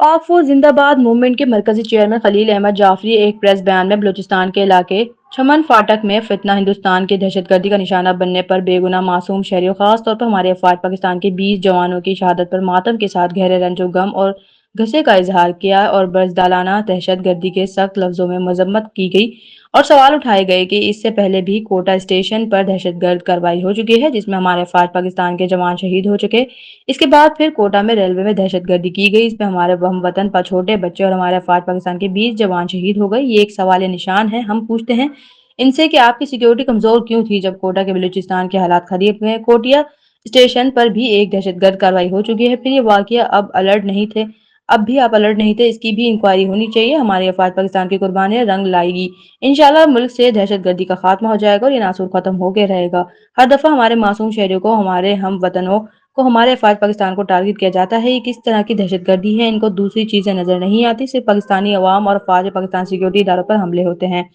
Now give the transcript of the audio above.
Of जिंदाबाद movement के मरकजी चेयरमैन खलील अहमद जाफरी एक प्रेस बयान में बलूचिस्तान के इलाके चमन फाटक में फितना हिंदुस्तान की दहशतगर्दी का निशाना बनने पर बेगुनाह मासूम शहरियों खास तौर पर हमारे अफवाज पाकिस्तान के 20 जवानों की शहादत पर मातम के साथ गहरे रंजो गम और गसे का इजहार किया और बर्जदालाना दहशतगर्दी के सख्त लफ्जों में मजम्मत की गई और सवाल उठाए गए कि इससे पहले भी कोटा स्टेशन पर दहशतगर्द कार्रवाई हो चुकी है जिसमें हमारे अफवाज पाकिस्तान के जवान शहीद हो चुके। इसके बाद फिर कोटा में रेलवे में दहशतगर्दी की गई, इसमें हमारे हम वतन पर छोटे बच्चे और हमारे अफवाज पाकिस्तान के 20 जवान शहीद हो गए। ये एक सवाल निशान है। हम पूछते हैं इनसे कि आपकी सिक्योरिटी कमजोर क्यों थी जब कोटा के बलूचिस्तान के हालात खरीब हुए। कोटिया स्टेशन पर भी एक दहशतगर्द कार्रवाई हो चुकी है, फिर ये वाकया अब भी आप अलर्ट नहीं थे, इसकी भी इंक्वायरी होनी चाहिए। हमारे अफवाज पाकिस्तान की कुर्बानियां रंग लाएगी। इंशाल्लाह मुल्क से दहशतगर्दी का खात्मा हो जाएगा और ये नासूर खत्म होके रहेगा। हर दफा हमारे मासूम शहरियों को, हमारे हम वतनों को, हमारे अफवाज पाकिस्तान को टारगेट किया जाता है। ये किस तरह की दहशतगर्दी है, इनको दूसरी चीजें नजर नहीं आती, सिर्फ पाकिस्तानी अवाम और अफवाज पाकिस्तान सिक्योरिटी इदारों पर हमले होते हैं।